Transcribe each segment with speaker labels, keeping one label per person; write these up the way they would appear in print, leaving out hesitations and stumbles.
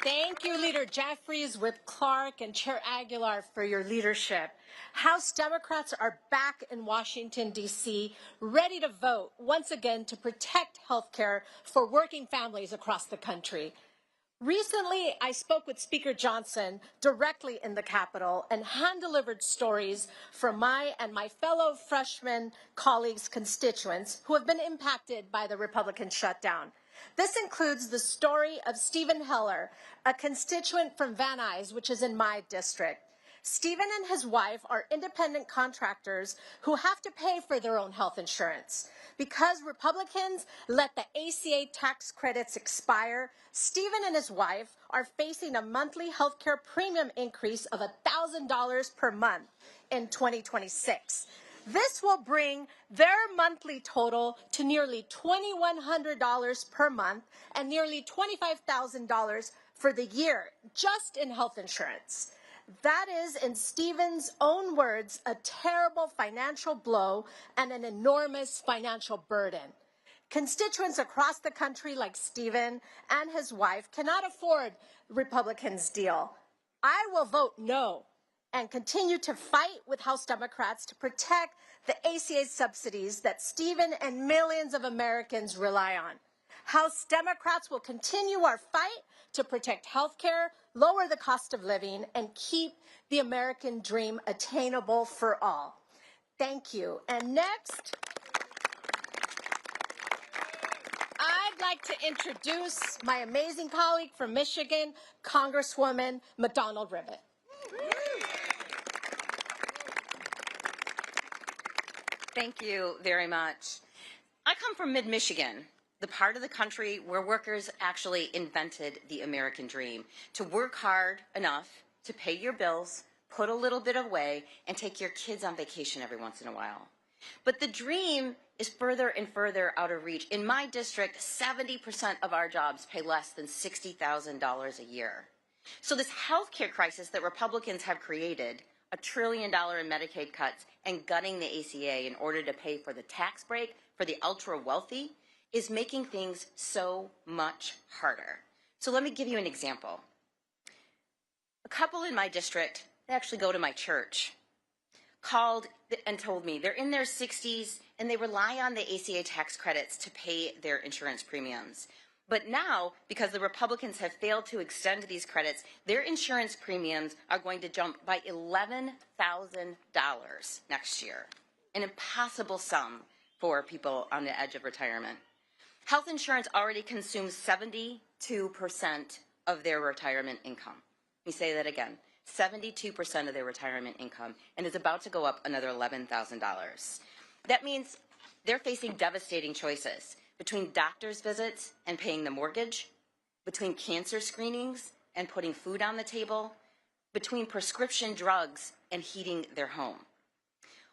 Speaker 1: Thank you, Leader Jeffries, Whip Clark, and Chair Aguilar for your leadership. House Democrats are back in Washington, D.C., ready to vote once again to protect health care for working families across the country. Recently, I spoke with Speaker Johnson directly in the Capitol and hand-delivered stories from my and my fellow freshman colleagues' constituents who have been impacted by the Republican shutdown. This includes the story of Stephen Heller, a constituent from Van Nuys, which is in my district. Stephen and his wife are independent contractors who have to pay for their own health insurance. Because Republicans let the ACA tax credits expire, Stephen and his wife are facing a monthly health care premium increase of $1,000 per month in 2026. This will bring their monthly total to nearly $2,100 per month and nearly $25,000 for the year, just in health insurance. That is, in Stephen's own words, a terrible financial blow and an enormous financial burden. Constituents across the country like Stephen and his wife cannot afford Republicans' deal. I will vote no and continue to fight with House Democrats to protect the ACA subsidies that Stephen and millions of Americans rely on. House Democrats will continue our fight to protect health care, lower the cost of living, and keep the American dream attainable for all. Thank you. And next, I'd like to introduce my amazing colleague from Michigan, Congresswoman McDonald-Rivet.
Speaker 2: Thank you very much. I come from mid-Michigan, the part of the country where workers actually invented the American dream, to work hard enough to pay your bills, put a little bit away, and take your kids on vacation every once in a while. But the dream is further and further out of reach. In my district, 70% of our jobs pay less than $60,000 a year. So this health care crisis that Republicans have created, $1 trillion in Medicaid cuts, and gutting the ACA in order to pay for the tax break for the ultra-wealthy, is making things so much harder. So let me give you an example. A couple in my district, they actually go to my church, called and told me they're in their 60s and they rely on the ACA tax credits to pay their insurance premiums. But now, because the Republicans have failed to extend these credits, their insurance premiums are going to jump by $11,000 next year, an impossible sum for people on the edge of retirement. Health insurance already consumes 72% of their retirement income. Let me say that again, 72% of their retirement income, and is about to go up another $11,000. That means they're facing devastating choices between doctor's visits and paying the mortgage, between cancer screenings and putting food on the table, between prescription drugs and heating their home.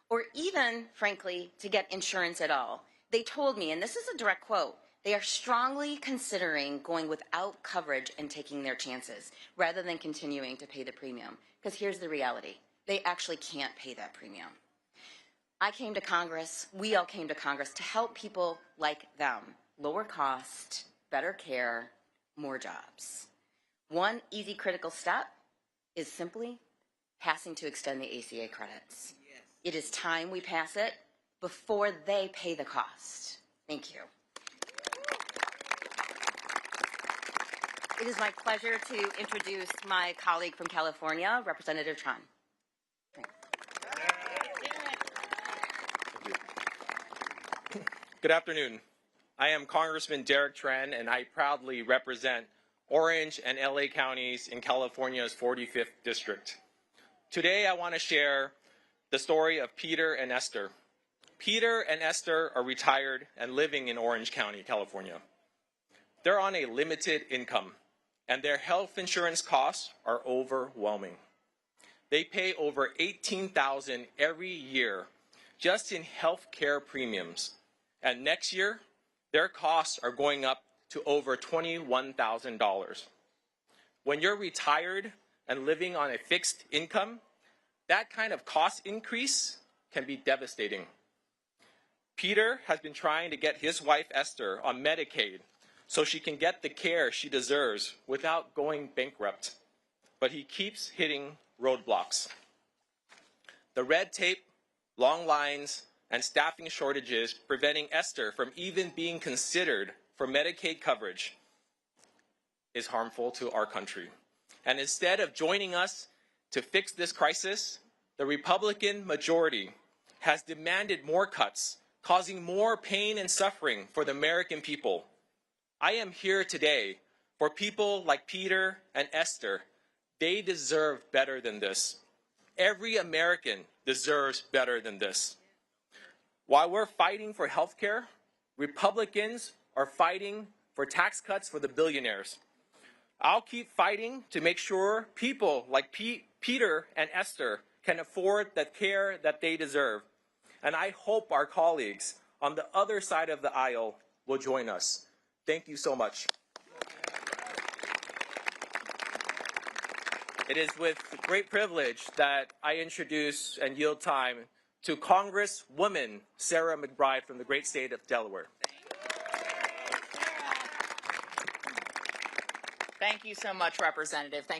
Speaker 2: Or even, frankly, to get insurance at all. They told me, and this is a direct quote, they are strongly considering going without coverage and taking their chances rather than continuing to pay the premium. Because here's the reality, they actually can't pay that premium. I came to Congress, we all came to Congress to help people like them. Lower cost, better care, more jobs. One easy critical step is simply passing to extend the ACA credits. Yes. It is time we pass it before they pay the cost. Thank you. It is my pleasure to introduce my colleague from California, Representative Tran.
Speaker 3: Good afternoon. I am Congressman Derek Tran, and I proudly represent Orange and LA counties in California's 45th district. Today, I want to share the story of Peter and Esther. Peter and Esther are retired and living in Orange County, California. They're on a limited income, and their health insurance costs are overwhelming. They pay over $18,000 every year just in health care premiums. And next year, their costs are going up to over $21,000. When you're retired and living on a fixed income, that kind of cost increase can be devastating. Peter has been trying to get his wife, Esther, on Medicaid so she can get the care she deserves without going bankrupt. But he keeps hitting roadblocks. The red tape, long lines, and staffing shortages preventing Esther from even being considered for Medicaid coverage is harmful to our country. And instead of joining us to fix this crisis, the Republican majority has demanded more cuts, causing more pain and suffering for the American people. I am here today for people like Peter and Esther. They deserve better than this. Every American deserves better than this. While we're fighting for health care, Republicans are fighting for tax cuts for the billionaires. I'll keep fighting to make sure people like Peter and Esther can afford the care that they deserve. And I hope our colleagues on the other side of the aisle will join us. Thank you so much. It is with great privilege that I introduce and yield time to Congresswoman Sarah McBride from the great state of Delaware.
Speaker 4: Thank you so much, Representative.